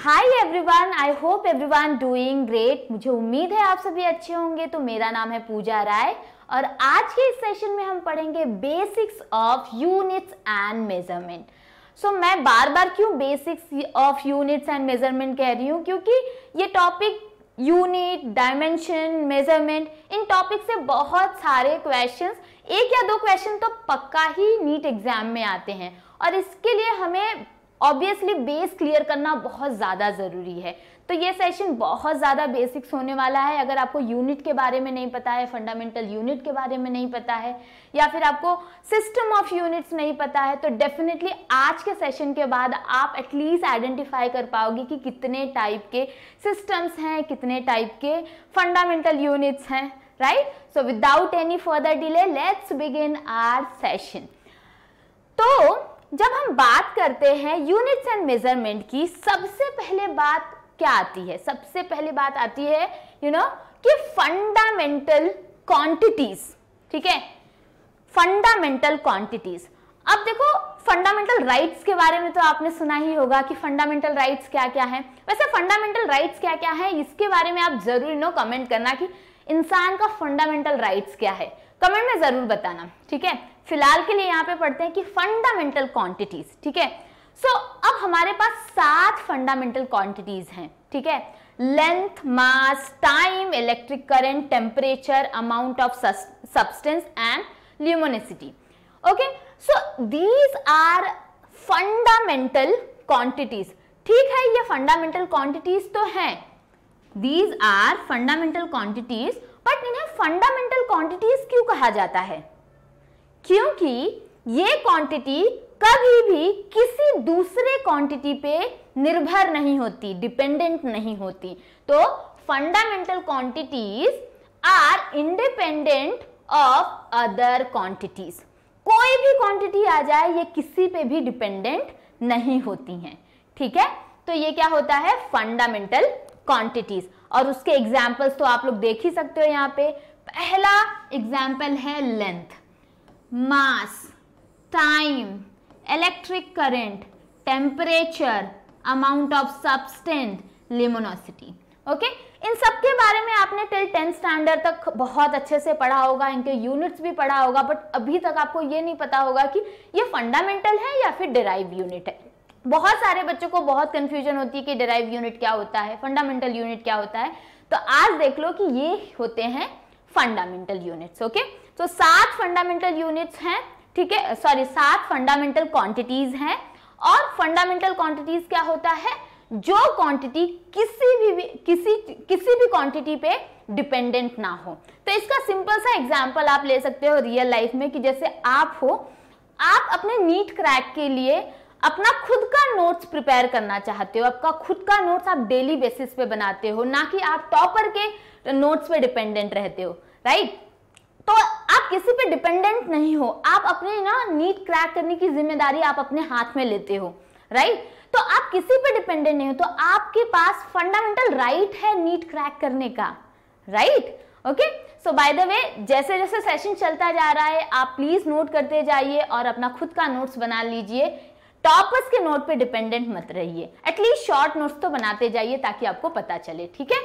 Hi everyone, I hope everyone doing great. मुझे उम्मीद है आप सभी अच्छे होंगे। तो मेरा नाम है पूजा राय और आज के इस सेशन में हम पढ़ेंगे basics of units and measurement. So मैं बार बार क्यों basics of units and measurement कह रही हूँ, क्योंकि ये टॉपिक यूनिट, डायमेंशन, मेजरमेंट, इन टॉपिक से बहुत सारे क्वेश्चंस, एक या दो क्वेश्चन तो पक्का ही नीट एग्जाम में आते हैं और इसके लिए हमें ऑब्वियसली बेस क्लियर करना बहुत ज़्यादा ज़रूरी है। तो ये सेशन बहुत ज़्यादा बेसिक्स होने वाला है। अगर आपको यूनिट के बारे में नहीं पता है, फंडामेंटल यूनिट के बारे में नहीं पता है, या फिर आपको सिस्टम ऑफ यूनिट्स नहीं पता है, तो डेफिनेटली आज के सेशन के बाद आप एटलीस्ट आइडेंटिफाई कर पाओगे कि कितने टाइप के सिस्टम्स हैं, कितने टाइप के फंडामेंटल यूनिट्स हैं, right. So without any further delay let's begin our session. तो जब हम बात करते हैं यूनिट्स एंड मेजरमेंट की, सबसे पहले बात क्या आती है? सबसे पहले बात आती है कि फंडामेंटल क्वांटिटीज। ठीक है, फंडामेंटल क्वांटिटीज। अब देखो, फंडामेंटल राइट्स के बारे में तो आपने सुना ही होगा कि फंडामेंटल राइट्स क्या क्या है। वैसे फंडामेंटल राइट्स क्या क्या है, इसके बारे में आप जरूर कमेंट करना कि इंसान का फंडामेंटल राइट्स क्या है, कमेंट में जरूर बताना। ठीक है, फिलहाल के लिए यहाँ पे पढ़ते हैं कि फंडामेंटल क्वांटिटीज। ठीक है, सो अब हमारे पास 7 फंडामेंटल क्वांटिटीज हैं। ठीक है, length, mass, time, electric current, temperature, amount of substance and luminosity. Okay, so these are fundamental quantities. ठीक है, ये फंडामेंटल क्वांटिटीज तो हैं, these are fundamental quantities, but इन्हें फंडामेंटल क्वांटिटीज क्यों कहा जाता है? क्योंकि ये क्वांटिटी कभी भी किसी दूसरे क्वांटिटी पे निर्भर नहीं होती, डिपेंडेंट नहीं होती। तो fundamental quantities are independent of other quantities. कोई भी क्वांटिटी आ जाए, ये किसी पे भी डिपेंडेंट नहीं होती हैं। ठीक है, तो ये क्या होता है? Fundamental quantities. और उसके एग्जाम्पल्स तो आप लोग देख ही सकते हो यहाँ पे। पहला एग्जाम्पल है length, mass, time, electric current, temperature, amount of substance, luminosity. Okay, इन सब के बारे में आपने टिल 10th स्टैंडर्ड तक बहुत अच्छे से पढ़ा होगा, इनके यूनिट्स भी पढ़ा होगा, बट अभी तक आपको ये नहीं पता होगा कि ये फंडामेंटल है या फिर डिराइव यूनिट है। बहुत सारे बच्चों को बहुत कंफ्यूजन होती है कि डिराइव यूनिट क्या होता है, फंडामेंटल यूनिट क्या होता है। तो आज देख लो कि ये होते हैं फंडामेंटल यूनिट्स। ओके, तो 7 फंडामेंटल यूनिट्स हैं। ठीक है, 7 फंडामेंटल क्वांटिटीज हैं। और फंडामेंटल क्वांटिटीज क्या होता है? जो क्वांटिटी किसी भी क्वांटिटी पे डिपेंडेंट ना हो। तो इसका सिंपल सा एग्जांपल आप ले सकते हो रियल लाइफ में, कि जैसे आप हो, आप अपने नीट क्रैक के लिए अपना खुद का नोट्स प्रिपेयर करना चाहते हो। आपका खुद का नोट्स आप डेली बेसिस पे बनाते हो, ना कि आप टॉपर के नोट्स पे डिपेंडेंट रहते हो, राइट। तो आप किसी पे डिपेंडेंट नहीं हो, आप अपने नीट क्रैक करने की जिम्मेदारी आप अपने हाथ में लेते हो, राइट। तो आप किसी पे डिपेंडेंट नहीं हो, तो आपके पास फंडामेंटल राइट है नीट क्रैक करने का, right. Okay, so by the way, जैसे जैसे सेशन चलता जा रहा है, आप प्लीज नोट करते जाइए और अपना खुद का नोट्स बना लीजिए। टॉपर्स के नोट पे डिपेंडेंट मत रहिए, एटलीस्ट शॉर्ट नोट्स तो बनाते जाइए ताकि आपको पता चले। ठीक है,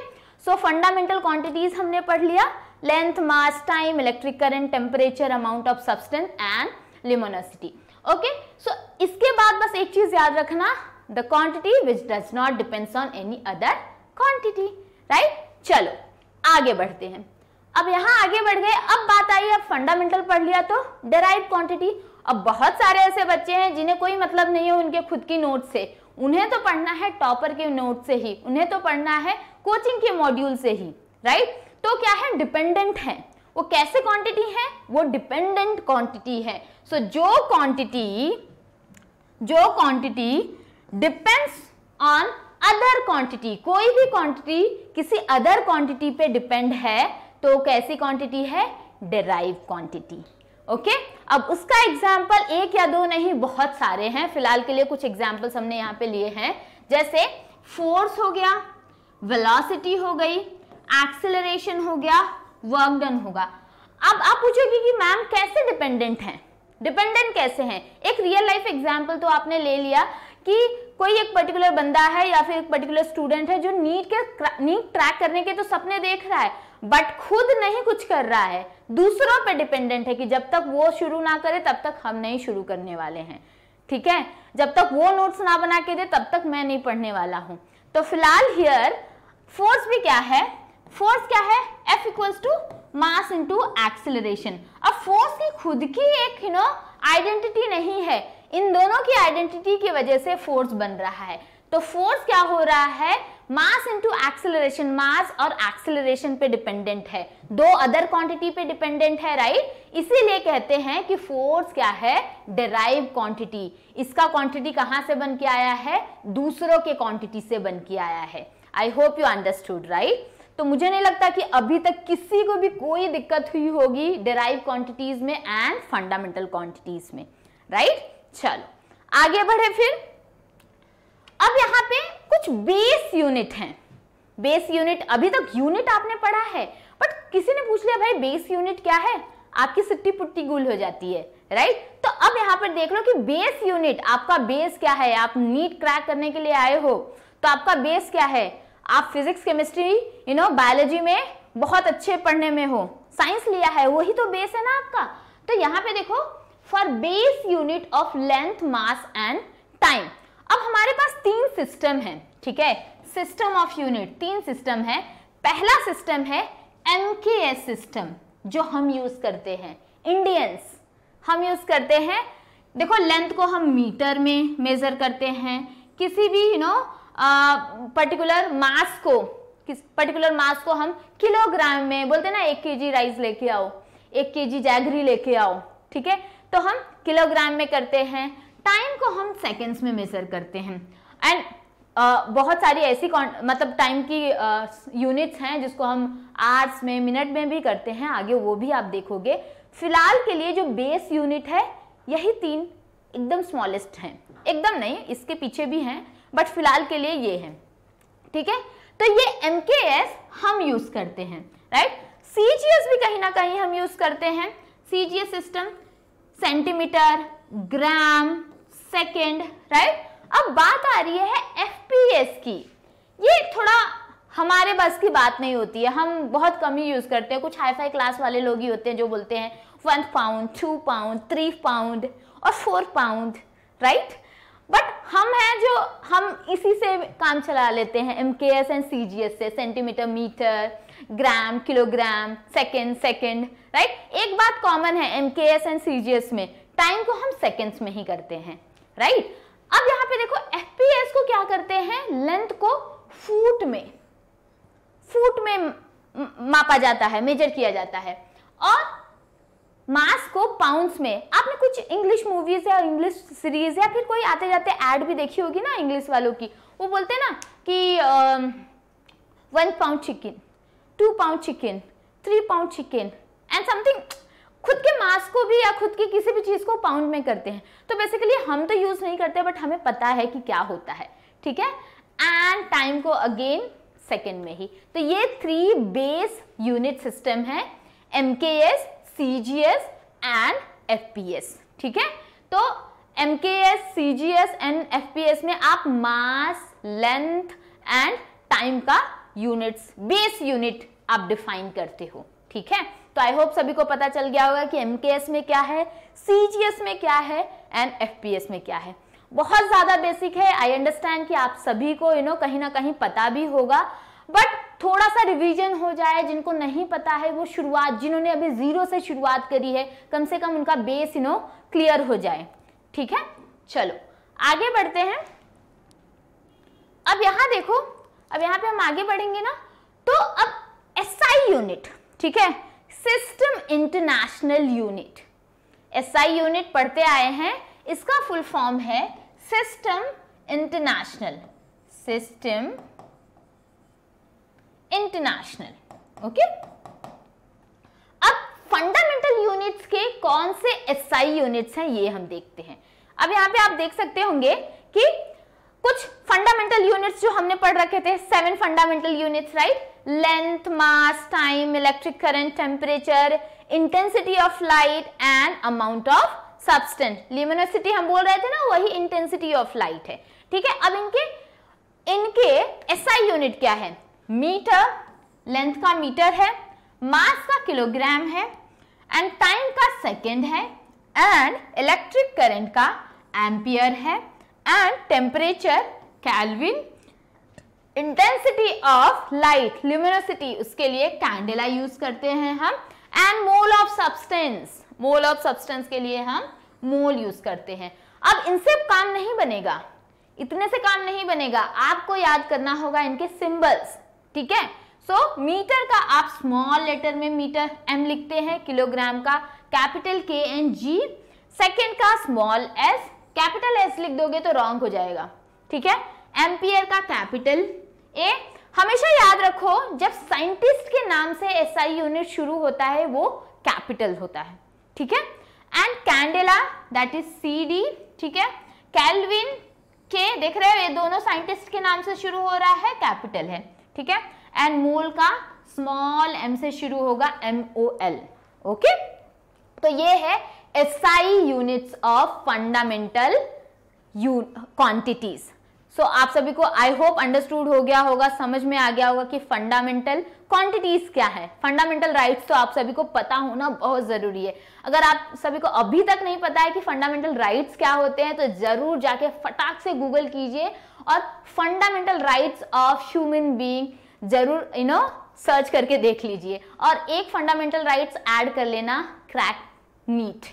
सो फंडामेंटल क्वांटिटीज हमने पढ़ लिया, length, mass, time, electric current, temperature, amount of substance and luminosity. Okay, so इसके बाद बस एक चीज याद रखना, the quantity which does not depends on any other quantity, right. चलो आगे बढ़ते हैं। अब यहाँ आगे बढ़ गए, अब बात आई, अब फंडामेंटल पढ़ लिया तो डेराइव क्वांटिटी। अब बहुत सारे ऐसे बच्चे हैं जिन्हें कोई मतलब नहीं है उनके खुद की नोट से, उन्हें तो पढ़ना है टॉपर के नोट से ही, उन्हें तो पढ़ना है कोचिंग के मॉड्यूल से ही, राइट। तो क्या है? डिपेंडेंट है। वो कैसे क्वांटिटी है? वो डिपेंडेंट क्वांटिटी है। सो जो quantity depends on other quantity, कोई भी क्वांटिटी किसी अदर क्वांटिटी पे डिपेंड है, तो कैसी क्वांटिटी है? Derive quantity. ओके, अब उसका एग्जाम्पल एक या दो नहीं, बहुत सारे हैं। फिलहाल के लिए कुछ एग्जाम्पल्स हमने यहाँ पे लिए हैं, जैसे फोर्स हो गया, वेलोसिटी हो गई, एक्सेलरेशन हो गया, वर्क डन होगा। अब आप पूछोगे कि मैम कैसे डिपेंडेंट हैं? डिपेंडेंट कैसे हैं? एक रियल लाइफ एग्जाम्पल तो आपने ले लिया कि कोई एक पर्टिकुलर बंदा है या फिर एक पर्टिकुलर स्टूडेंट है जो नीट क्रैक करने के तो सपने देख रहा है, बट खुद नहीं कुछ कर रहा है, दूसरों पे डिपेंडेंट है कि जब तक वो शुरू ना करे तब तक हम नहीं शुरू करने वाले हैं, ठीक है, जब तक वो नोट्स ना बना के दे तब तक मैं नहीं पढ़ने वाला हूं। तो फिलहाल हियर फोर्स भी क्या है, फोर्स क्या है, F equals to mass into acceleration. अब फोर्स की खुद की एक आइडेंटिटी नहीं है, इन दोनों की आइडेंटिटी की वजह से फोर्स बन रहा है। तो फोर्स क्या हो रहा है, मास इनटू एक्सेलरेशन, मास और एक्सेलरेशन पे डिपेंडेंट है, दो अदर क्वांटिटी पे डिपेंडेंट है, राइट। इसीलिए कहते हैं कि फोर्स क्या है, डिराइव क्वांटिटी। इसका क्वांटिटी कहां से बन के आया है, दूसरों के क्वांटिटी से बन के आया है। I hope you understood, right. तो मुझे नहीं लगता कि अभी तक किसी को भी कोई दिक्कत हुई होगी डिराइव क्वांटिटीज में एंड फंडामेंटल क्वांटिटीज में, राइट। चलो आगे बढ़े फिर। अब यहाँ पे कुछ बेस यूनिट हैं। बेस यूनिट, अभी तक यूनिट आपने पढ़ा है, बट किसी ने पूछ लिया भाई बेस यूनिट क्या है, आपकी सिट्टी पुट्टी गुल हो जाती है, राइट। तो अब यहाँ पर देख लो कि बेस यूनिट, आपका बेस क्या है, आप नीट क्रैक करने के लिए आए हो तो आपका बेस क्या है, आप फिजिक्स केमिस्ट्री बायोलॉजी में बहुत अच्छे पढ़ने में हो, साइंस लिया है, वही तो बेस है ना आपका। तो यहाँ पे देखो for base unit of length, mass and time. अब हमारे पास तीन सिस्टम है, ठीक है, सिस्टम ऑफ यूनिट, तीन सिस्टम है। पहला सिस्टम है MKS सिस्टम, जो हम यूज करते हैं, इंडियंस हम यूज करते हैं। देखो लेंथ को हम मीटर में मेजर करते हैं, किसी भी पर्टिकुलर मास को, पर्टिकुलर मास को हम किलोग्राम में बोलते हैं ना, 1 kg राइस लेके आओ, 1 kg जैगरी लेके आओ, ठीक है, तो हम किलोग्राम में करते हैं। टाइम को हम सेकंड्स में मेजर करते हैं। एंड बहुत सारी ऐसी मतलब टाइम की यूनिट्स हैं जिसको हम आवर्स में, मिनट में भी करते हैं, आगे वो भी आप देखोगे। फिलहाल के लिए जो बेस यूनिट है यही तीन एकदम स्मॉलेस्ट हैं, एकदम नहीं, इसके पीछे भी हैं, बट फिलहाल के लिए ये है, ठीक है। तो ये MKS हम यूज करते हैं, राइट। CGS भी कहीं ना कहीं हम यूज करते हैं, CGS सिस्टम, सेंटीमीटर, ग्राम, सेकेंड, राइट। अब बात आ रही है FPS की। ये थोड़ा हमारे बस की बात नहीं होती है, हम बहुत कम ही यूज करते हैं, कुछ हाई फाई क्लास वाले लोग ही होते हैं जो बोलते हैं 1 पाउंड, 2 पाउंड, 3 पाउंड और 4 पाउंड, राइट। बट हम हैं जो हम इसी से काम चला लेते हैं, MKS एंड CGS से, सेंटीमीटर, मीटर, ग्राम, किलोग्राम, सेकेंड, राइट। एक बात कॉमन है MKS एंड CGS में, टाइम को हम सेकेंड्स में ही करते हैं, राइट। अब यहाँ पे देखो FPS को क्या करते हैं, लेंथ को फुट में मापा जाता है, मेजर किया जाता है, और मास को पाउंड्स में। आपने कुछ इंग्लिश मूवीज या इंग्लिश सीरीज या फिर कोई आते जाते ऐड भी देखी होगी ना इंग्लिश वालों की, वो बोलते हैं ना कि 1 pound chicken, 2 pound chicken, 3 pound chicken and something, खुद के मास को भी या खुद की किसी भी चीज को पाउंड में करते हैं। तो बेसिकली हम तो यूज नहीं करते, बट हमें पता है कि क्या होता है, ठीक है। एंड टाइम को अगेन सेकेंड में ही। तो ये 3 बेस यूनिट सिस्टम है, MKS, CGS एंड FPS, ठीक है। तो MKS, CGS एंड FPS में आप मास, लेंथ एंड टाइम का यूनिट्स, बेस यूनिट आप डिफाइन करते हो, ठीक है। तो आई होप सभी को पता चल गया होगा कि MKS में क्या है, CGS में क्या है एंड FPS में क्या है। बहुत ज्यादा बेसिक है, आई अंडरस्टैंड कि आप सभी को कहीं ना कहीं पता भी होगा, बट थोड़ा सा रिवीजन हो जाए, जिनको नहीं पता है वो शुरुआत, जिन्होंने अभी 0 से शुरुआत करी है, कम से कम उनका बेस क्लियर हो जाए, ठीक है। चलो आगे बढ़ते हैं। अब यहां देखो, अब यहां पे हम आगे बढ़ेंगे ना, तो अब SI यूनिट, ठीक है, system international unit, SI unit पढ़ते आए हैं, इसका फुल फॉर्म है system international, system international, okay. अब फंडामेंटल यूनिट्स के कौन से SI यूनिट्स हैं ये हम देखते हैं। अब यहाँ पे आप देख सकते होंगे कि कुछ फंडामेंटल यूनिट्स जो हमने पढ़ रखे थे, 7 fundamental units, right. Length, mass, time, electric current, temperature, intensity of light and amount of substance, luminosity हम बोल रहे थे ना, वही इंटेंसिटी ऑफ लाइट है, ठीक है। अब इनके एसआई यूनिट क्या है, मीटर, लेंथ का मीटर है, मास का किलोग्राम है, एंड टाइम का सेकेंड है, एंड इलेक्ट्रिक करंट का एम्पियर है, and temperature kelvin, intensity of light luminosity, उसके लिए कैंडेला यूज करते हैं हम, and mole of substance, mole of substance के लिए हम मोल यूज करते हैं। अब इनसे काम नहीं बनेगा, इतने से काम नहीं बनेगा, आपको याद करना होगा इनके सिंबल्स, ठीक है। सो मीटर का आप स्मॉल लेटर में मीटर एम लिखते हैं, किलोग्राम का कैपिटल के एंड जी, सेकेंड का स्मॉल एस, कैपिटल एस लिख दोगे तो रॉन्ग हो जाएगा, ठीक है। एम्पियर का कैपिटल ए, हमेशा याद रखो जब साइंटिस्ट के नाम से एसआई यूनिट शुरू होता है वो कैपिटल होता है, ठीक है। And candela that is C D, ठीक है। केल्विन के, देख रहे हो ये दोनों साइंटिस्ट के नाम से शुरू हो रहा है, कैपिटल है, ठीक है। एंड मोल का स्मॉल एम से शुरू होगा, MOL, ओके। तो ये है SI units of fundamental quantities. So आप सभी को आई होप अंडरस्टूड हो गया होगा, समझ में आ गया होगा कि फंडामेंटल क्वांटिटीज क्या है। फंडामेंटल राइट्स तो आप सभी को पता होना बहुत जरूरी है। अगर आप सभी को अभी तक नहीं पता है कि फंडामेंटल राइट्स क्या होते हैं तो जरूर जाके फटाक से गूगल कीजिए और fundamental rights of human being जरूर सर्च करके देख लीजिए, और एक फंडामेंटल राइट्स ऐड कर लेना, क्रैक नीट।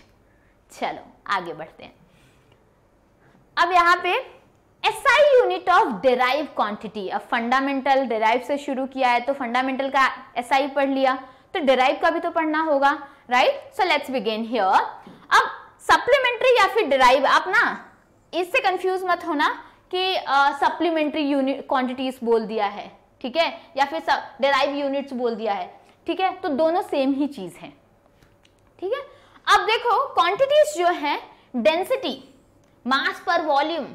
चलो आगे बढ़ते हैं। अब यहाँ पे SI unit of derive quantity, अब फंडामेंटल डेराइव से शुरू किया है तो फंडामेंटल का SI पढ़ लिया, तो डेराइव का भी तो पढ़ना होगा, right. So let's begin here. अब सप्लीमेंट्री या फिर डेराइव, आप ना इससे कंफ्यूज मत होना कि सप्लीमेंट्री यूनिट क्वांटिटीज बोल दिया है, ठीक है, या फिर डेराइव यूनिट्स बोल दिया है, ठीक है, तो दोनों सेम ही चीज है, ठीक है। अब देखो क्वांटिटीज जो है, डेंसिटी, मास पर वॉल्यूम,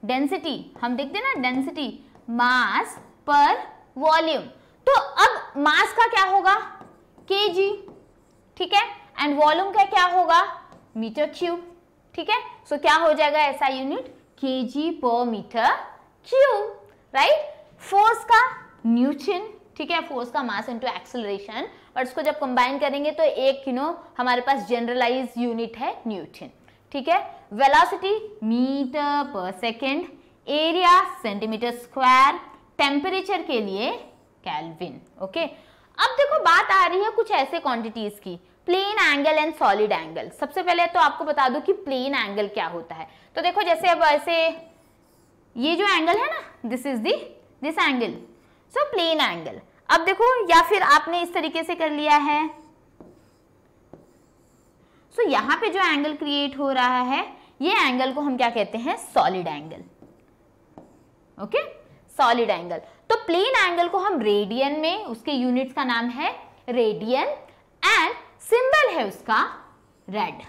डेंसिटी हम देखते हैं ना, डेंसिटी मास पर वॉल्यूम, तो अब मास का क्या होगा, kg, ठीक है, एंड वॉल्यूम का क्या होगा, मीटर क्यूब, ठीक है। सो क्या हो जाएगा SI यूनिट, kg पर मीटर क्यूब, राइट। फोर्स का न्यूटन, ठीक है, फोर्स का मास इनटू एक्सेलरेशन, और इसको जब कंबाइन करेंगे तो एक हमारे पास जनरलाइज यूनिट है न्यूटन, ठीक है। वेलोसिटी मीटर पर second, area centimetre square, temperature के लिए केल्विन, ओके। अब देखो बात आ रही है कुछ ऐसे क्वांटिटीज की, plane angle and solid angle. सबसे पहले तो आपको बता दूं कि प्लेन एंगल क्या होता है। तो देखो जैसे अब ऐसे ये जो एंगल है ना, this is this angle, so plane angle. अब देखो, या फिर आपने इस तरीके से कर लिया है, सो यहाँ पे जो एंगल क्रिएट हो रहा है ये एंगल को हम क्या कहते हैं, solid angle, okay, solid angle. तो प्लेन एंगल को हम रेडियन में, उसके यूनिट्स का नाम है रेडियन, एंड सिंबल है उसका रेड,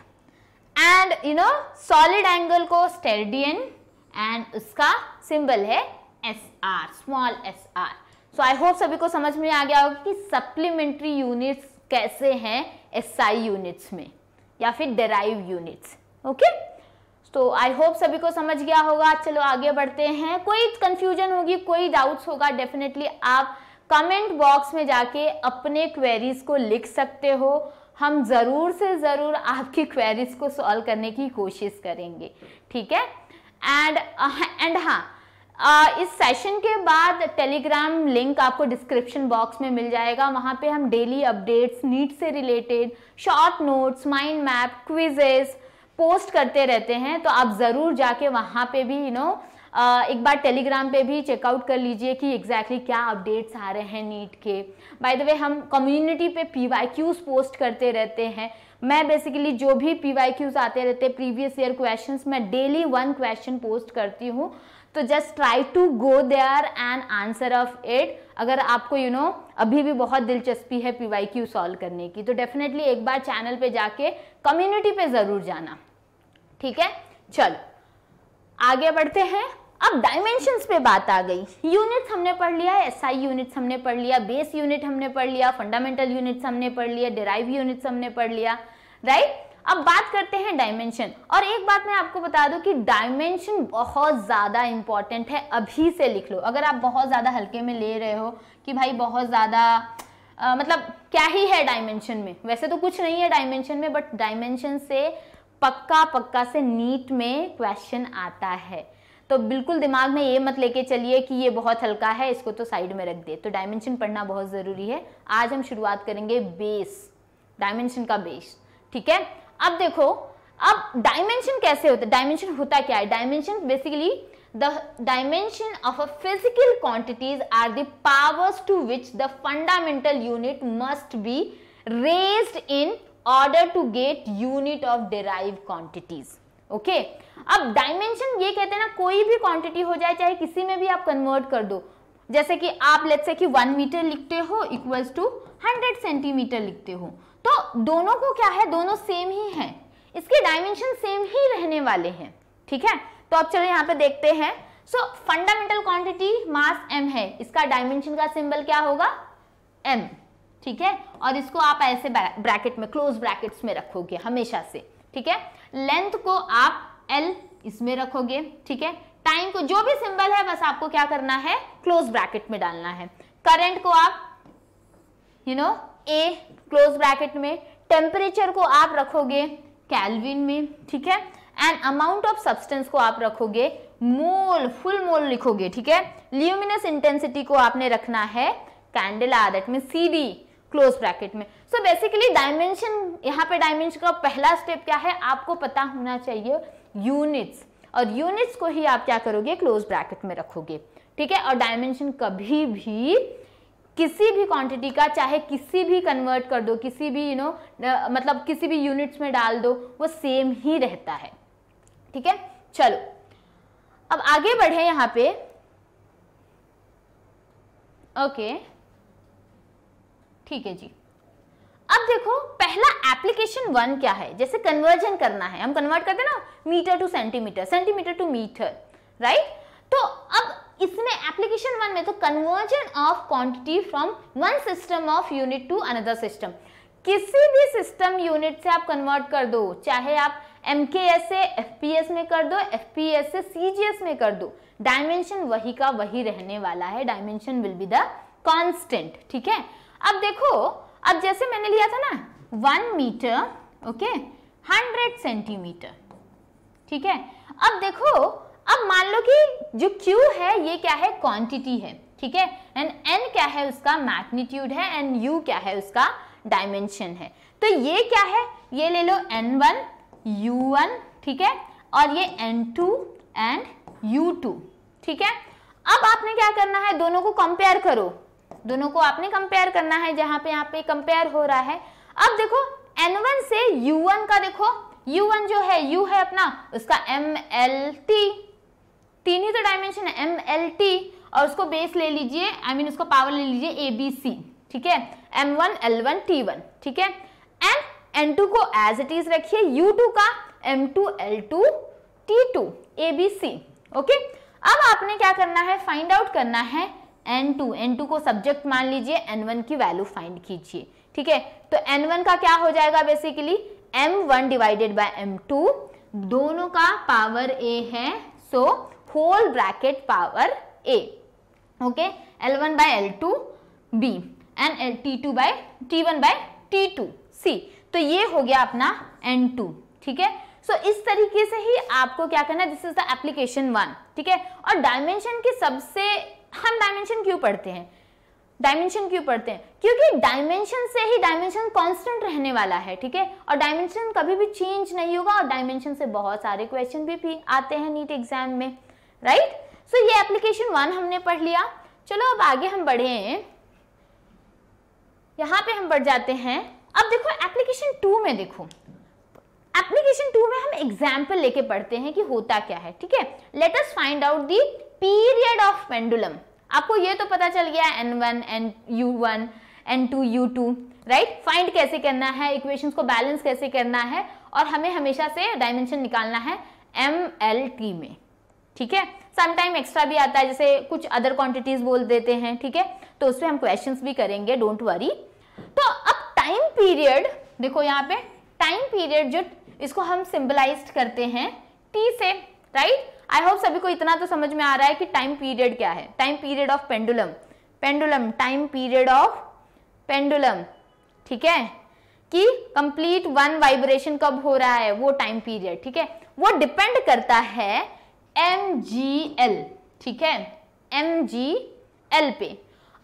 एंड सॉलिड एंगल को स्टेरेडियन, एंड उसका सिंबल है SR, small SR। So I hope सभी को समझ में आ गया होगा कि सप्लीमेंट्री यूनिट्स कैसे हैं SI यूनिट्स में या फिर डेराइव यूनिट्स, ओके। तो आई होप सभी को समझ गया होगा। चलो आगे बढ़ते हैं। कोई कंफ्यूजन होगी, कोई डाउट्स होगा, डेफिनेटली आप कमेंट बॉक्स में जाके अपने क्वेरीज को लिख सकते हो। हम जरूर से जरूर आपकी क्वेरीज को सॉल्व करने की कोशिश करेंगे, ठीक है। एंड हाँ, इस सेशन के बाद टेलीग्राम लिंक आपको डिस्क्रिप्शन बॉक्स में मिल जाएगा। वहाँ पे हम डेली अपडेट्स, नीट से related short notes, mind map, quizzes post करते रहते हैं। तो आप ज़रूर जाके वहाँ पे भी एक बार टेलीग्राम पे भी चेकआउट कर लीजिए कि एग्जैक्टली क्या अपडेट्स आ रहे हैं नीट के। बाय द वे हम कम्युनिटी पे PYQs पोस्ट करते रहते हैं। मैं बेसिकली जो भी PYQs आते रहते हैं, प्रीवियस ईयर क्वेश्चंस, मैं डेली 1 क्वेश्चन पोस्ट करती हूँ। तो just try to go there and answer of it. अगर आपको अभी भी बहुत दिलचस्पी है PYQ सॉल्व करने की, तो डेफिनेटली एक बार चैनल पे जाके कम्युनिटी पे ज़रूर जाना, ठीक है। चलो आगे बढ़ते हैं। अब डायमेंशंस पे बात आ गई। यूनिट्स हमने पढ़ लिया है, SI यूनिट्स हमने पढ़ लिया, बेस यूनिट हमने पढ़ लिया, फंडामेंटल यूनिट्स हमने पढ़ लिया, डेराइव यूनिट्स हमने पढ़ लिया, राइट। अब बात करते हैं डायमेंशन। और एक बात मैं आपको बता दूं कि डायमेंशन बहुत ज्यादा इंपॉर्टेंट है, अभी से लिख लो। अगर आप बहुत ज्यादा हल्के में ले रहे हो कि भाई बहुत ज्यादा मतलब क्या ही है डायमेंशन में, वैसे तो कुछ नहीं है डायमेंशन में, बट डायमेंशन से पक्का से नीट में क्वेश्चन आता है, तो बिल्कुल दिमाग में ये मत लेके चलिए कि ये बहुत हल्का है, इसको तो साइड में रख दे। तो डायमेंशन पढ़ना बहुत जरूरी है। आज हम शुरुआत करेंगे बेस, डायमेंशन का बेस, ठीक है। अब देखो, अब डायमेंशन कैसे होता है, डायमेंशन होता क्या है? Dimension basically the dimension of a physical quantities are the powers to which the fundamental unit must be raised in order to get unit of derived quantities. Okay अब डायमेंशन ये कहते हैं ना, कोई भी क्वांटिटी हो जाए, चाहे किसी में भी आप कन्वर्ट कर दो। जैसे कि आप लेट्स से कि 1 मीटर लिखते हो इक्वल्स टू 100 सेंटीमीटर लिखते हो, तो दोनों को क्या है, दोनों सेम ही है, इसके डायमेंशन सेम ही रहने वाले हैं, ठीक है। तो अब चलो यहाँ पे देखते हैं। सो फंडामेंटल क्वांटिटी मास m है, इसका डायमेंशन का सिंबल क्या होगा, m, ठीक है। और इसको आप ऐसे ब्रैकेट में, क्लोज ब्रैकेट्स में रखोगे हमेशा से, ठीक है। लेंथ को आप l इसमें रखोगे, ठीक है। टाइम को, जो भी सिंबल है बस आपको क्या करना है, क्लोज ब्रैकेट में डालना है। करंट को आप a क्लोज ब्रैकेट में, टेम्परेचर को आप रखोगे केल्विन में, ठीक है। एंड अमाउंट ऑफ सब्सटेंस को आप रखोगे मोल, फुल मोल लिखोगे, ठीक है। ल्यूमिनस इंटेंसिटी को आपने रखना है candela, that mean CD close bracket में। सो बेसिकली डायमेंशन, यहाँ पे डायमेंशन का पहला स्टेप क्या है, आपको पता होना चाहिए यूनिट्स, और यूनिट्स को ही आप क्या करोगे, क्लोज ब्रैकेट में रखोगे, ठीक है। और डायमेंशन कभी भी किसी भी क्वांटिटी का, चाहे किसी भी कन्वर्ट कर दो, किसी भी मतलब किसी भी यूनिट्स में डाल दो, वो सेम ही रहता है, ठीक है। चलो अब आगे बढ़े यहां पे। ओके ठीक है जी। अब देखो पहला एप्लीकेशन 1 क्या है, जैसे कन्वर्जन करना है, हम कन्वर्ट करते हैं ना metre to centimetre, centimetre to metre, right. तो अब इसमें एप्लीकेशन 1 में तो conversion of quantity from one system of unit to another system, किसी भी सिस्टम यूनिट से आप कन्वर्ट कर दो, चाहे आप MKS से FPS में कर दो, FPS से CGS में कर दो, डायमेंशन वही का वही रहने वाला है, dimension will be the constant, ठीक है। अब देखो, अब जैसे मैंने लिया था ना 1 मीटर, ओके, 100 सेंटीमीटर, ठीक है। अब देखो, अब मान लो कि जो Q है ये क्या है, क्वांटिटी है, ठीक है, एंड N क्या है, उसका मैग्नीट्यूड है, एंड U क्या है, उसका डायमेंशन है। तो ये क्या है, ये ले लो N1 U1, ठीक है, और ये N2 एंड U2, ठीक है। अब आपने क्या करना है, दोनों को कंपेयर करो, दोनों को आपने कंपेयर करना है, जहां पे यहाँ पे कंपेयर हो रहा है। अब देखो N1 से U1 का देखो, U1 जो है, U है अपना, उसका MLT, 3 ही तो डायमेंशन है, MLT, और उसको बेस ले लीजिए, आई मीन उसको पावर ले लीजिए ABC, ठीक है, M1 L1 T1, ठीक है। एंड N2 को एज इट इज रखिए, U2 का M2 L2 T2 ABC, okay. अब आपने क्या करना है, फाइंड आउट करना है N2 को सब्जेक्ट मान लीजिए, N1 की वैल्यू फाइंड कीजिए, ठीक है। तो N1 का क्या हो जाएगा, basically M1 divided by M2, दोनों का पावर A है, so whole bracket power A, okay, L1 by L2 B and T1 by T2 C। तो ये हो गया अपना N2, ठीक है। सो इस तरीके से ही आपको क्या करना है, दिस इज द एप्लीकेशन 1, ठीक है। और डायमेंशन की सबसे, हम डायमेंशन क्यों पढ़ते हैं, डायमेंशन क्यों पढ़ते हैं, क्योंकि डायमेंशन से ही डायमेंशन कांस्टेंट रहने वाला है, ठीक है। और डायमेंशन कभी भी चेंज नहीं होगा, और डायमेंशन से बहुत सारे क्वेश्चन भी आते हैं नीट एग्जाम में, राइट। सो ये एप्लीकेशन 1 हमने पढ़ लिया। चलो अब आगे हम बढ़े, यहां पे हम बढ़ जाते हैं। अब देखो एप्लीकेशन 2 में, देखो एप्लीकेशन 2 में हम एग्जाम्पल लेके पढ़ते हैं कि होता क्या है, ठीक है। Let us find out the period of pendulum. आपको ये तो पता चल गया N1 U1 N2 U2, right. Find कैसे करना है, इक्वेशंस को बैलेंस कैसे करना है, और हमें हमेशा से डायमेंशन निकालना है MLT में, ठीक है। समटाइम एक्स्ट्रा भी आता है, जैसे कुछ अदर क्वांटिटीज बोल देते हैं, ठीक है, तो उसमें हम क्वेश्चंस भी करेंगे, डोंट वरी। तो अब टाइम पीरियड देखो, यहाँ पे टाइम पीरियड जो इसको हम सिंबलाइज करते हैं टी से, राइट। आई होप सभी को इतना तो समझ में आ रहा है कि टाइम पीरियड क्या है। Time period of pendulum, pendulum time period of pendulum, ठीक है, कि कंप्लीट वन वाइब्रेशन कब हो रहा है, वो टाइम पीरियड, ठीक है, वो डिपेंड करता है mgl, ठीक है, mgl पे।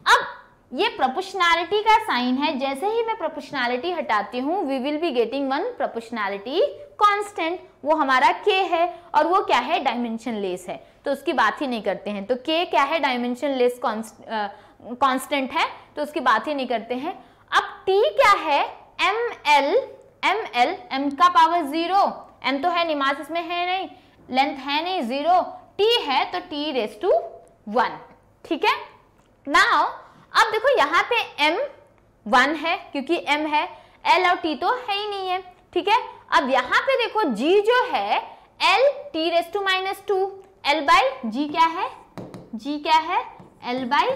अब ये प्रोपोर्शनैलिटी का साइन है, जैसे ही मैं प्रोपोर्शनैलिटी हटाती हूँ we will be getting one proportionality constant, वो हमारा k है, और वो क्या है, डायमेंशन लेस है, तो उसकी बात ही नहीं करते हैं। तो k क्या है, डायमेंशन लेस कांस्टेंट है, तो उसकी बात ही नहीं करते हैं। अब t क्या है, ml, ml, m का पावर 0, m तो है नहीं, मास इसमें है नहीं, लेंथ है नहीं 0, t है तो t रेज टू 1, ठीक है। नाउ अब देखो यहाँ पे m 1 है क्योंकि m है, l और t तो है ही नहीं है, ठीक है। अब यहाँ पे देखो g जो है l t raise to -2, l by g क्या है, g क्या है, l by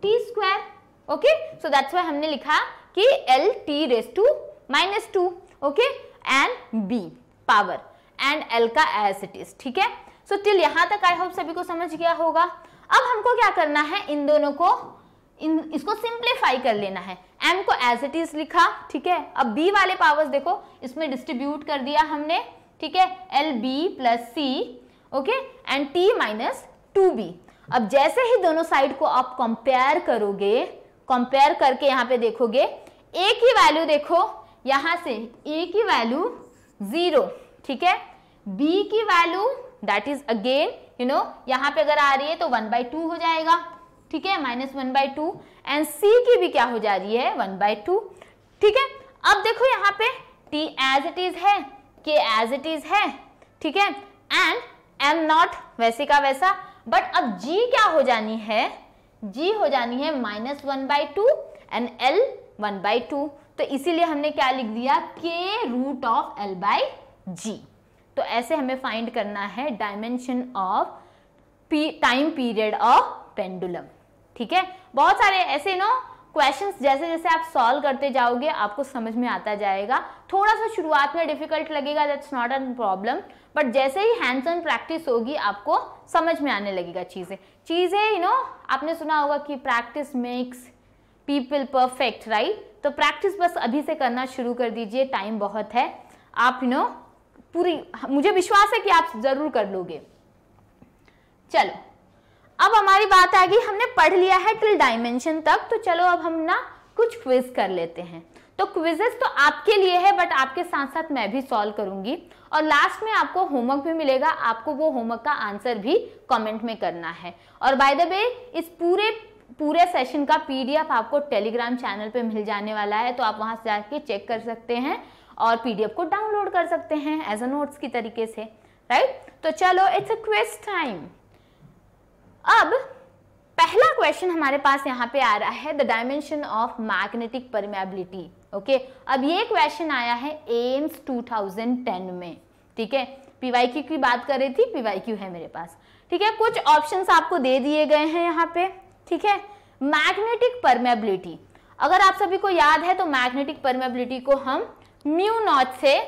T square, okay. So that's why हमने लिखा कि l t raise to -2, okay, and b power and l का एज इट इज, ठीक है। सो टिल यहाँ तक आई होप सभी को समझ गया होगा। अब हमको क्या करना है, इन दोनों को इसको सिंप्लीफाई कर लेना है। m को एज इट इज लिखा, ठीक है। अब b वाले पावर्स देखो इसमें डिस्ट्रीब्यूट कर दिया हमने, ठीक है, lb plus c, okay, and t minus 2b। अब जैसे ही दोनों साइड को आप कंपेयर करोगे, कंपेयर करके यहाँ पे देखोगे a की वैल्यू देखो, यहाँ से a की वैल्यू 0, ठीक है, b की value that is again you know यहाँ पे अगर आ रही है तो 1/2 हो जाएगा, ठीक है, -1/2, एंड c की भी क्या हो जा रही है, 1/2, ठीक है। अब देखो यहाँ पे t एज इट इज है, k एज इट इज है, ठीक है, एंड m नॉट वैसे का वैसा, बट अब g क्या हो जानी है, g हो जानी है -1/2 एंड l 1/2, तो इसीलिए हमने क्या लिख दिया, k रूट ऑफ l/g। तो ऐसे हमें फाइंड करना है dimension of time period of pendulum, ठीक है। बहुत सारे ऐसे नो क्वेश्चंस जैसे जैसे आप सॉल्व करते जाओगे आपको समझ में आता जाएगा। थोड़ा सा शुरुआत में डिफिकल्ट लगेगा, that's not a problem, but जैसे ही हैंड्स ऑन प्रैक्टिस होगी आपको समझ में आने लगेगा चीजें यू नो। आपने सुना होगा कि practice makes people perfect, right. तो प्रैक्टिस बस अभी से करना शुरू कर दीजिए, टाइम बहुत है, आप यू नो पूरी, मुझे विश्वास है कि आप जरूर कर लोगे। चलो अब हमारी बात आ गई, हमने पढ़ लिया है टिल डायमेंशन तक, तो चलो अब हम ना कुछ क्विज कर लेते हैं। तो क्विजेस तो आपके लिए है, बट आपके साथ साथ मैं भी सॉल्व करूंगी, और लास्ट में आपको होमवर्क भी मिलेगा, आपको वो होमवर्क का आंसर भी कमेंट में करना है। और बाय द वे इस पूरे सेशन का पीडीएफ आपको टेलीग्राम चैनल पे मिल जाने वाला है, तो आप वहां से जाके चेक कर सकते हैं और पीडीएफ को डाउनलोड कर सकते हैं एज अ नोट्स की तरीके से, राइट। तो चलो इट्स अ क्विज टाइम। अब पहला क्वेश्चन हमारे पास यहाँ पे आ रहा है, the dimension of magnetic permeability, okay. अब ये क्वेश्चन आया है एम्स 2010 में, ठीक है। पीवाईक्यू की बात कर रही थी, पीवाईक्यू है मेरे पास, ठीक है। कुछ ऑप्शंस आपको दे दिए गए हैं यहाँ पे, ठीक है। मैग्नेटिक परमेबिलिटी, अगर आप सभी को याद है तो मैग्नेटिक परमेबिलिटी को हम म्यू नॉट से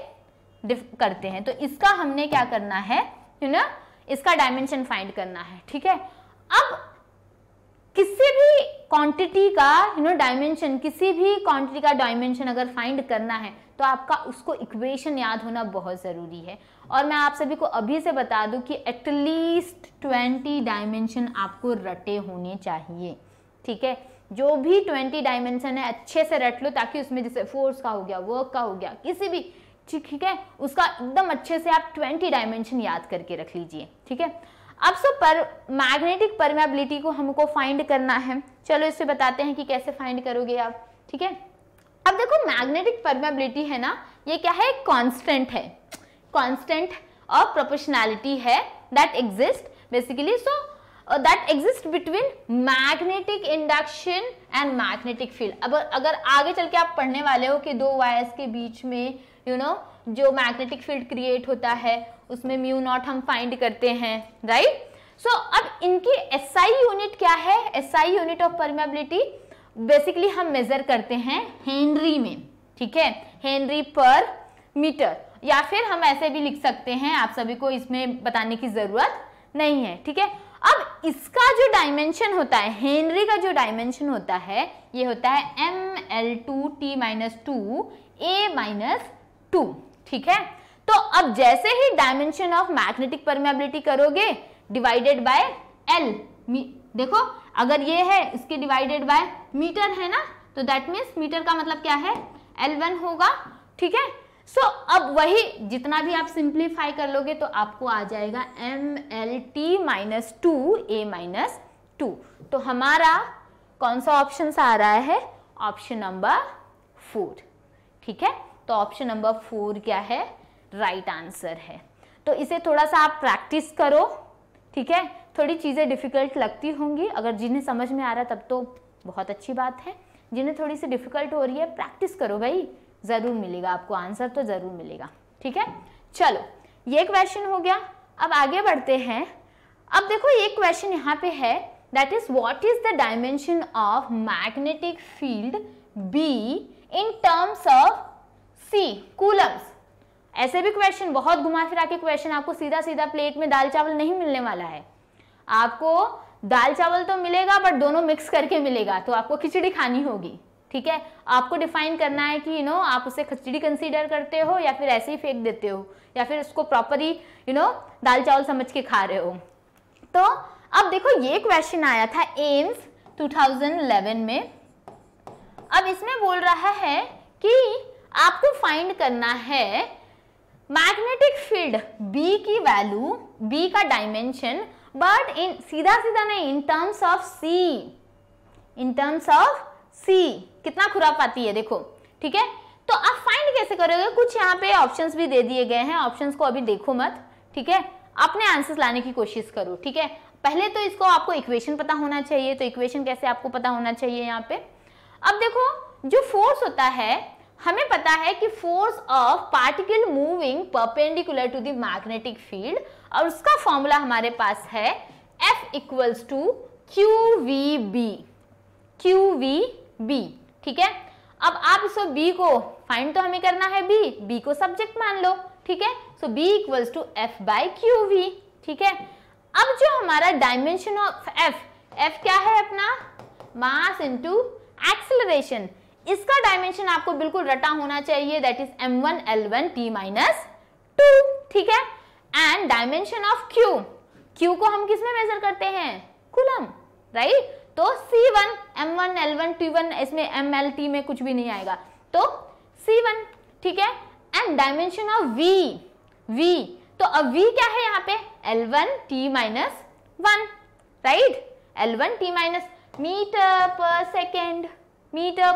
करते हैं, तो इसका हमने क्या करना है, यू नो, इसका डायमेंशन फाइंड करना है, ठीक है। अब किसी भी क्वांटिटी का यू नो डायमेंशन, किसी भी क्वांटिटी का डायमेंशन अगर फाइंड करना है तो आपका उसको इक्वेशन याद होना बहुत जरूरी है। और मैं आप सभी को अभी से बता दूं कि एटलीस्ट 20 डायमेंशन आपको रटे होने चाहिए, ठीक है। जो भी 20 डायमेंशन है अच्छे से रट लो, ताकि उसमें जैसे फोर्स का हो गया, वर्क का हो गया, किसी भी, ठीक है, उसका एकदम अच्छे से आप 20 डायमेंशन याद करके रख लीजिए, ठीक है। अब पर मैग्नेटिक परमेबिलिटी को हमको फाइंड करना है, चलो इससे बताते हैं कि कैसे फाइंड करोगे आप, ठीक है। अब देखो मैग्नेटिक परमेबिलिटी है ना, ये क्या है, कांस्टेंट है, कांस्टेंट ऑफ प्रोपोर्शनैलिटी है that exist basically, so that exist between magnetic induction and magnetic field. अब अगर आगे चल के आप पढ़ने वाले हो कि दो वायर्स के बीच में यू नो जो मैग्नेटिक फील्ड क्रिएट होता है उसमें म्यू नॉट हम फाइंड करते हैं, राइट। सो अब इनकी एसआई यूनिट क्या है, SI unit of permeability basically हम मेजर करते हैं हेनरी में, ठीक है, हेनरी पर मीटर, या फिर हम ऐसे भी लिख सकते हैं, आप सभी को इसमें बताने की जरूरत नहीं है, ठीक है। अब इसका जो डायमेंशन होता है, हेनरी का जो डायमेंशन होता है, ये होता है mL2T-2 A-2, ठीक है। तो अब जैसे ही डायमेंशन ऑफ मैग्नेटिक परमेबिलिटी करोगे डिवाइडेड बाय L, देखो अगर ये है इसके डिवाइडेड बाय मीटर है ना, तो दैट मीन्स मीटर का मतलब क्या है, L1 होगा, ठीक है। सो अब वही जितना भी आप सिंप्लीफाई कर लोगे तो आपको आ जाएगा mLT-2 A-2। तो हमारा कौन सा ऑप्शन आ रहा है, ऑप्शन नंबर 4, ठीक है। तो ऑप्शन नंबर 4 क्या है, राइट आंसर है। तो इसे थोड़ा सा आप प्रैक्टिस करो, ठीक है। थोड़ी चीजें डिफिकल्ट लगती होंगी, अगर जिन्हें समझ में आ रहा है तब तो बहुत अच्छी बात है, जिन्हें थोड़ी सी डिफिकल्ट हो रही है प्रैक्टिस करो भाई, जरूर मिलेगा आपको आंसर, तो जरूर मिलेगा, ठीक है। चलो ये क्वेश्चन हो गया, अब आगे बढ़ते हैं। अब देखो एक क्वेश्चन यहाँ पे है, that is what is the dimension of magnetic field B in terms of C coulombs. ऐसे भी क्वेश्चन, बहुत घुमा फिरा के क्वेश्चन, आपको सीधा सीधा प्लेट में दाल चावल नहीं मिलने वाला है। आपको दाल चावल तो मिलेगा बट दोनों मिक्स करके मिलेगा, तो आपको खिचड़ी खानी होगी, ठीक है। आपको डिफाइन करना है कि आप उसे खिचड़ी कंसीडर करते हो या फिर ऐसे ही फेंक देते हो, या फिर उसको प्रॉपरली दाल चावल समझ के खा रहे हो। तो अब देखो ये क्वेश्चन आया था एम्स 2011 में। अब इसमें बोल रहा है कि आपको फाइंड करना है मैग्नेटिक फील्ड B की वैल्यू, B का डायमेंशन, बट इन सीधा सीधा नहीं, in terms of c, in terms of c. कितना खुरापाती है देखो, ठीक है। तो आप फाइंड कैसे करोगे, कुछ यहाँ पे ऑप्शंस भी दे दिए गए हैं, ऑप्शंस को अभी देखो मत, ठीक है। अपने आंसर्स लाने की कोशिश करो, ठीक है। पहले तो इसको आपको इक्वेशन पता होना चाहिए, तो इक्वेशन कैसे आपको पता होना चाहिए यहाँ पे। अब देखो जो फोर्स होता है, हमें पता है कि force of particle moving perpendicular to the magnetic field, और उसका फॉर्मूला हमारे पास है F इक्वल्स टू QVB, ठीक है। अब आप इसको B को फाइंड तो हमें करना है, B को सब्जेक्ट मान लो, ठीक है। So B equals to F by QV, ठीक है। अब जो हमारा डायमेंशन ऑफ F क्या है अपना, मास इनटू एक्सेलरेशन, इसका डायमेंशन आपको बिल्कुल रटा होना चाहिए, दैट इज m1L1T-2, ठीक है। एंड डायमेंशन ऑफ Q को हम किस में मेजर करते हैं, कूलम, राइट। तो C1 m1L1T1, इसमें mLT में कुछ भी नहीं आएगा, तो C1, ठीक है। एंड डायमेंशन ऑफ V, तो अब V क्या है यहाँ पे, L1T-1, राइट, L1T- मीटर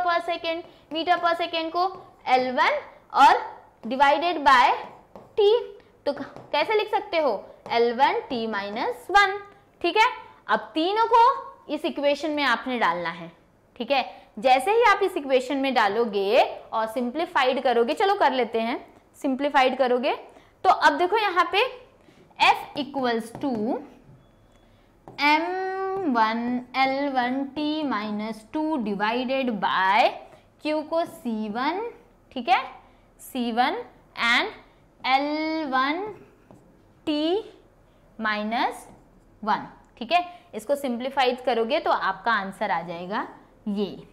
पर सेकेंड को L1 और डिवाइडेड बाय T, तो कैसे लिख सकते हो, L1T-1, ठीक है। अब तीनों को इस इक्वेशन में आपने डालना है, ठीक है। जैसे ही आप इस इक्वेशन में डालोगे और सिंप्लीफाइड करोगे, चलो कर लेते हैं, सिंप्लीफाइड करोगे तो अब देखो यहाँ पे F equals to m1L1T-2 divided by Q को C1, ठीक है, C1 एंड L1T-1, ठीक है। इसको सिंप्लीफाइड करोगे तो आपका आंसर आ जाएगा ये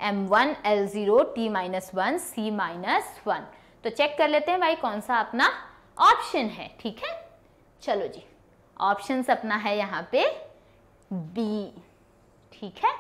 m1L0T-1 C-1। तो चेक कर लेते हैं भाई कौन सा अपना ऑप्शन है, ठीक है। चलो जी, ऑप्शन अपना है यहाँ पे B, ठीक है।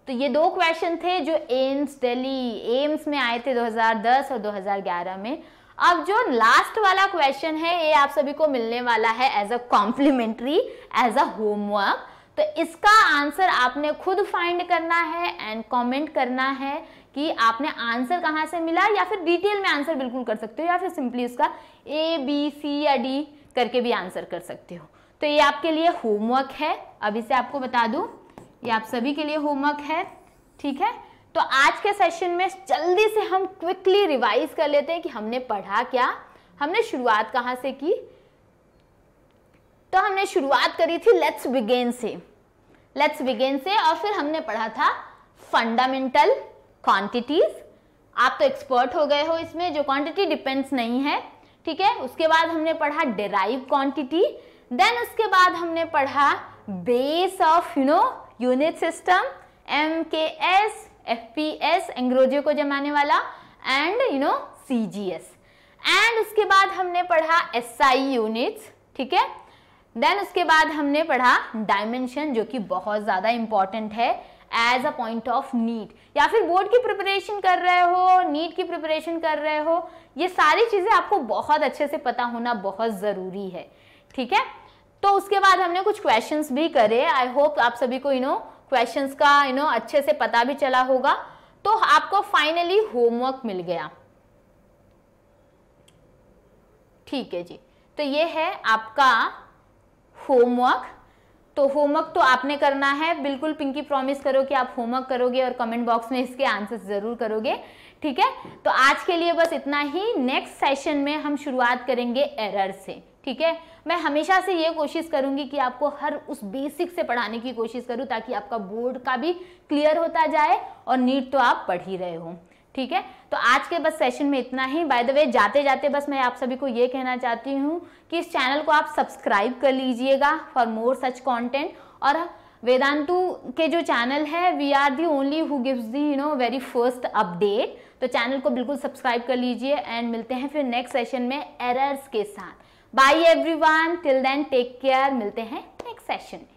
तो ये दो क्वेश्चन थे जो एम्स में आए थे 2010 और 2011 में। अब जो लास्ट वाला क्वेश्चन है ये आप सभी को मिलने वाला है as a complimentary, as a homework. तो इसका आंसर आपने खुद फाइंड करना है एंड कमेंट करना है कि आपने आंसर कहाँ से मिला, या फिर डिटेल में आंसर बिल्कुल कर सकते हो, या फिर सिंपली उसका A, B, C या D करके भी आंसर कर सकते हो। तो ये आपके लिए होमवर्क है, अभी से आपको बता दूं, ये आप सभी के लिए होमवर्क है, ठीक है। तो आज के सेशन में जल्दी से हम क्विकली रिवाइज कर लेते हैं कि हमने पढ़ा क्या, हमने शुरुआत कहाँ से की। तो हमने शुरुआत करी थी लेट्स बिगिन से, और फिर हमने पढ़ा था फंडामेंटल क्वांटिटीज, आप तो एक्सपर्ट हो गए हो इसमें, जो क्वांटिटी डिपेंड्स नहीं है, ठीक है। उसके बाद हमने पढ़ा डेराइव क्वांटिटी, देन उसके बाद हमने पढ़ा base of unit system, MKS, FPS एंग्रोजियो को जमाने वाला, एंड CGS, एंड उसके बाद हमने पढ़ा SI यूनिट्स, ठीक है। देन उसके बाद हमने पढ़ा डायमेंशन, जो कि बहुत ज्यादा इंपॉर्टेंट है as a point of NEET, या फिर बोर्ड की प्रिपरेशन कर रहे हो, नीट की प्रिपरेशन कर रहे हो, ये सारी चीजें आपको बहुत अच्छे से पता होना बहुत जरूरी है, ठीक है। तो उसके बाद हमने कुछ क्वेश्चंस भी करे। आई होप आप सभी को क्वेश्चंस का अच्छे से पता भी चला होगा। तो आपको फाइनली होमवर्क मिल गया, ठीक है जी। तो ये है आपका होमवर्क। तो होमवर्क तो आपने करना है, बिल्कुल पिंकी प्रॉमिस करो कि आप होमवर्क करोगे और कमेंट बॉक्स में इसके आंसर्स जरूर करोगे, ठीक है। तो आज के लिए बस इतना ही। नेक्स्ट सेशन में हम शुरुआत करेंगे एरर से, ठीक है। मैं हमेशा से ये कोशिश करूंगी कि आपको हर उस बेसिक से पढ़ाने की कोशिश करूं, ताकि आपका बोर्ड का भी क्लियर होता जाए और नीट तो आप पढ़ ही रहे हो, ठीक है। तो आज के बस सेशन में इतना ही। बाय द वे, जाते जाते बस मैं आप सभी को ये कहना चाहती हूँ कि इस चैनल को आप सब्सक्राइब कर लीजिएगा फॉर मोर सच कंटेंट। और वेदांतु के जो चैनल है, we are the only who gives the very first update. तो चैनल को बिल्कुल सब्सक्राइब कर लीजिए, एंड मिलते हैं फिर नेक्स्ट सेशन में एरर्स के साथ। Bye everyone, till then take care, मिलते हैं नेक्स्ट सेशन में।